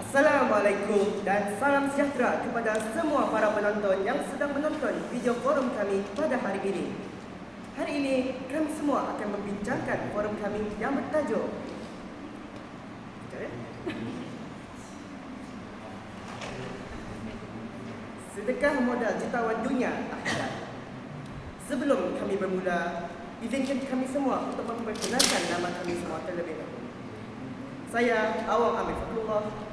Assalamualaikum dan salam sejahtera kepada semua para penonton yang sedang menonton video forum kami pada hari ini. Hari ini kami semua akan membincangkan forum kami yang bertajuk Sedekah Modal Jutawan Dunia Akhirat. Sebelum kami bermula, izinkan kami semua untuk memperkenalkan nama kami semua terlebih dahulu. Saya Awang Amir Fakullah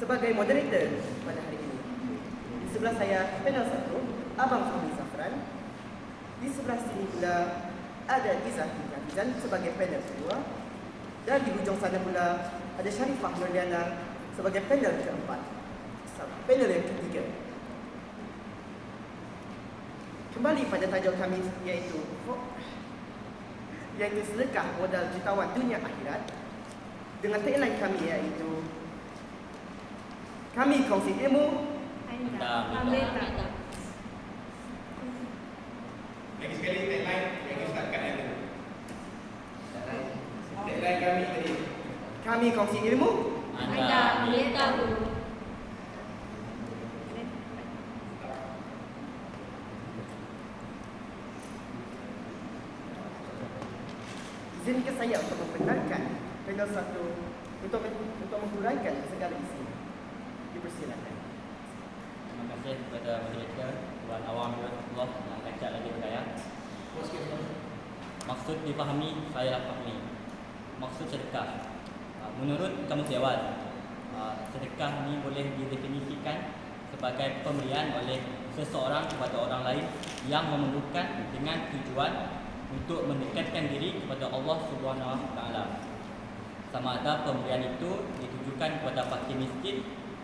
sebagai moderator pada hari ini. Di sebelah saya panel 1, Abang Fahmi Zafran. Di sebelah sini pula ada Izzah Hafizan sebagai panel 2. Dan di hujung sana pula ada Sharifah Nurliana sebagai panel keempat. Panel yang ketiga. Kembali pada tajuk kami iaitu Sedekah Modal Jutawan Dunia Akhirat. Dengan tagline kami iaitu kami kongsi ilmu, Anda Anda. Lagi sekali tagline yang ustazkan ada. Tagline kami tadi. kami kongsi ilmu. Anda boleh tahu. Izinkan saya untuk membenarkan panel 1 untuk menghuraikan segala isi. Dipersilakan. Terima kasih kepada moderator Tuan Awang Fakullah yang kacak lagi bergaya. Maksud dipahami, saya fahami. Maksud sedekah. Menurut Kamus Dewan, sedekah ini boleh didefinisikan sebagai pemberian oleh seseorang kepada orang lain yang memerlukan dengan tujuan untuk mendekatkan diri kepada Allah Subhanahu Wa Taala. Sama ada pemberian itu ditujukan kepada fakir miskin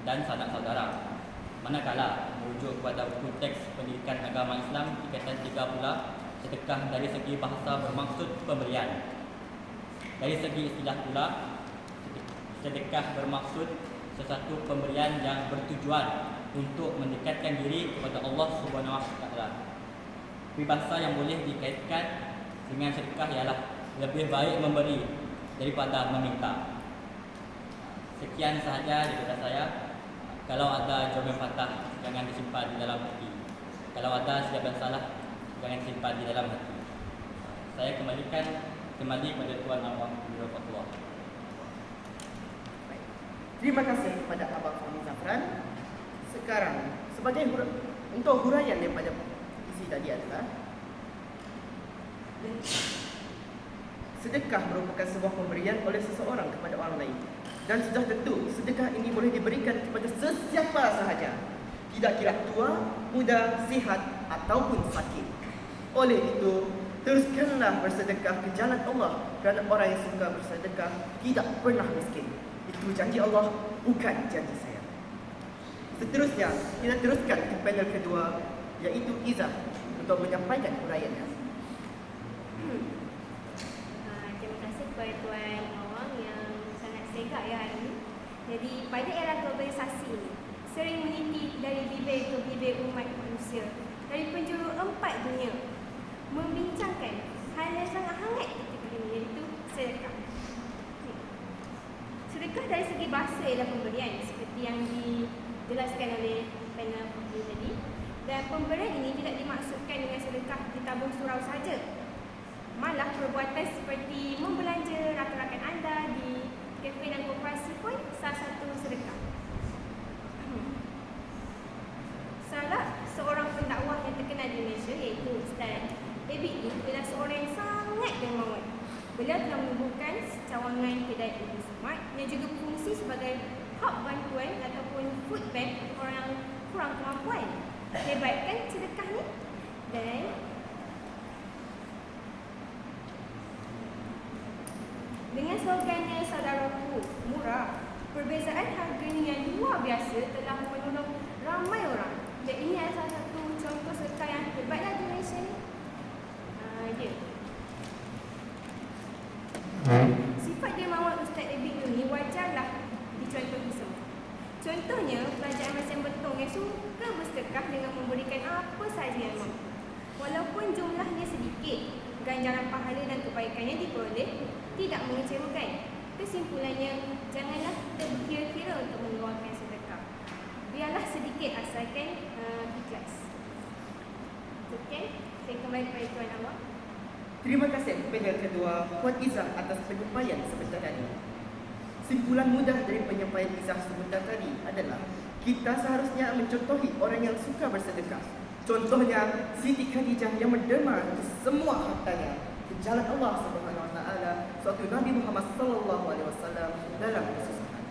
dan sanak saudara. Manakala merujuk kepada buku teks pendidikan agama Islam tingkatan 3 pula, sedekah dari segi bahasa bermaksud pemberian. Dari segi istilah pula, sedekah bermaksud sesuatu pemberian yang bertujuan untuk mendekatkan diri kepada Allah Subhanahu Wa Taala. Peribahasa yang boleh dikaitkan dengan sedekah ialah lebih baik memberi daripada meminta. Sekian sahaja daripada saya. Kalau ada jawapan patah, jangan disimpan di dalam hati. Kalau ada silap dan salah, jangan simpan di dalam hati. Saya kembali kepada Tuan Awang Fakullah. Terima kasih kepada Abang Fahmi Zafran. Sekarang untuk huraian daripada isi tadi adalah sedekah merupakan sebuah pemberian oleh seseorang kepada orang lain. Dan sudah tentu sedekah ini boleh diberikan kepada sesiapa sahaja, tidak kira tua, muda, sihat ataupun sakit. Oleh itu, teruskanlah bersedekah ke jalan Allah, kerana orang yang suka bersedekah tidak pernah miskin. Itu janji Allah, bukan janji saya. Seterusnya, kita teruskan ke panel kedua, iaitu Izzah untuk menyampaikan huraiannya. Terima kasih kepada Tuan Awang yang sangat segak ya hari ini. Jadi pada era globalisasi ini, sering meniti dari bibir ke bibir umat manusia dari penjuru 4 dunia membincangkan hal yang sangat hangat ketika ini, iaitu sedekah. Sedekah dari segi bahasa ialah pemberian seperti yang dijelaskan oleh panel tadi. Dan pemberian ini tidak dimaksudkan dengan sedekah ditabung surau saja. Malah perbuatan seperti membelanja rakan-rakan anda di kafe dan koperasi pun salah satu sedekah. Salah seorang pendakwah yang terkenal di Malaysia iaitu Ustaz David Lee adalah seorang yang sangat dermawan. Beliau telah menumbuhkan cawangan kedai Ibu Smart yang juga berfungsi sebagai hub bantuan ataupun food bank orang yang kurang kemampuan. Hebat kan sedekah ni? Dan dengan slogannya saudaraku murah, perbezaan harganya yang luar biasa telah menolong ramai orang. Dan ini adalah salah satu contoh sedekah yang hebatlah di Malaysia ni. Dia. Sifat dermawan Ustaz David ini wajarlah dicontohi semua. Contohnya, pelajar MSM Betong yang suka bersedekah dengan memberikan apa sahaja yang mahu. Walaupun jumlahnya sedikit, ganjaran pahala dan kebaikannya diperoleh tidak mengecewakan. Kesimpulannya, janganlah kita berkira-kira untuk mengeluarkan kembali kepada Tuan awak. Terima kasih panel kedua Puan Izzah atas penyampaian sebentar tadi. Simpulan mudah dari penyampaian Izzah sebentar tadi adalah kita seharusnya mencontohi orang yang suka bersedekah. Contohnya Siti Khadijah yang menderma semua hartanya ke jalan Allah Subhanahu Wa Taala sewaktu Nabi Muhammad sallallahu alaihi wasallam dalam kesusahan.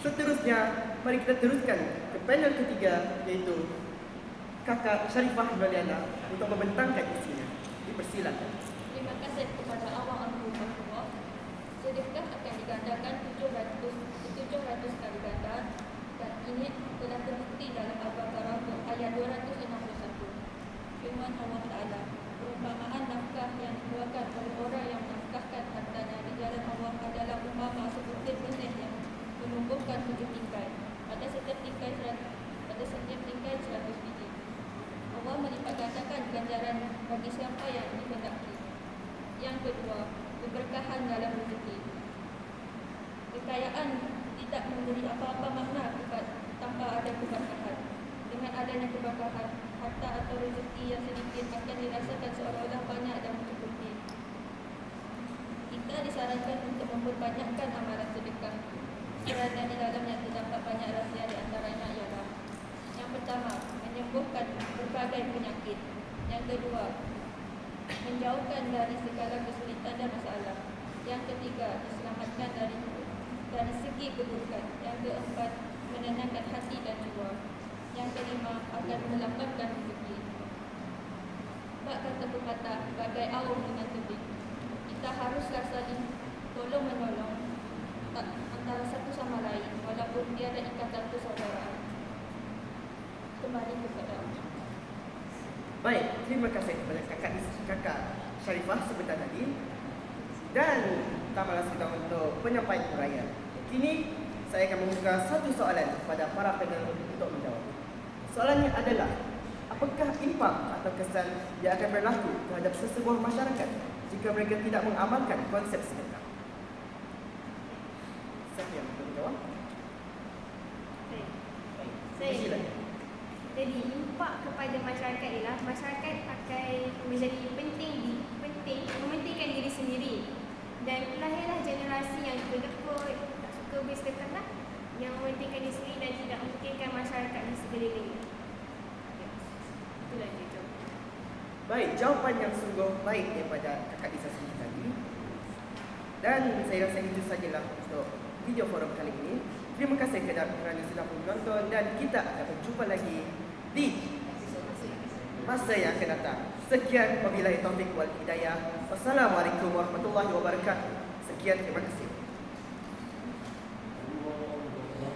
Seterusnya, mari kita teruskan ke panel ketiga iaitu Kakak Sharifah Nurliana untuk membentangkan isinya. Dipersilakan. Terima kasih kepada awak Allah. Sedekah akan digandakan 700 kali ganda dan ini telah terbukti dalam Al-Baqarah ayat 261. Firman Allah Ta'ala, perumpamaan nafkah yang dikeluarkan oleh orang yang menafkahkan hartanya di jalan Allah adalah umpama seperti benih yang menumbuhkan 7 tingkai. Pada setiap tingkai 100 biji. Allah melipat gandakan ganjaran bagi siapa yang dikehendaki. Yang kedua, keberkahan dalam rezeki. Kekayaan tidak memberi apa-apa makna tanpa ada keberkahan. Dengan adanya keberkahan, harta atau rezeki yang sedikit akan dirasakan seolah-olah banyak dan mencukupi. Kita disarankan untuk memperbanyakkan amalan sedekah kerana di dalamnya terdapat banyak rahsia. Di antaranya ialah: yang pertama, menyembuhkan berbagai penyakit. Yang kedua, menjauhkan dari segala kesulitan dan masalah. Yang ketiga, diselamatkan dari segi keburukan. Yang keempat, menenangkan hati dan jiwa. Yang kelima, akan melapangkan rezeki. Bak kata pepatah, bagai aum dengan tebing. Kita haruslah saling tolong menolong antara satu sama lain walaupun tiada ikatan persaudaraan. Kembali kepada Allah. Baik, terima kasih kepada kakak Sharifah sebentar tadi. Dan tamatlah kita untuk penyampaian huraian. Kini saya akan membuka satu soalan kepada para panel untuk menjawab. Soalannya adalah, apakah impak atau kesan yang akan berlaku terhadap sesebuah masyarakat jika mereka tidak mengamalkan konsep sedekah? Siapa yang akan menjawab? Saya. Jadi impak kepada masyarakat ialah masyarakat akan menjadi mementingkan diri sendiri dan lahirlah generasi yang kedekut, tak suka bersedekah lah, yang mementingkan diri sendiri dan tidak mementingkan masyarakat di sekelilingnya. Itulah dia jawab. Baik, jawapan yang sungguh baik daripada kakak Izzah sendiri tadi. Dan saya rasa itu sajalah untuk video forum kali ini. Terima kasih kerana sudah menonton dan kita akan berjumpa lagi di masa yang akan datang. Sekian, wabillahi taufiq wal hidayah. Wassalamualaikum warahmatullahi wabarakatuh. Sekian, terima kasih.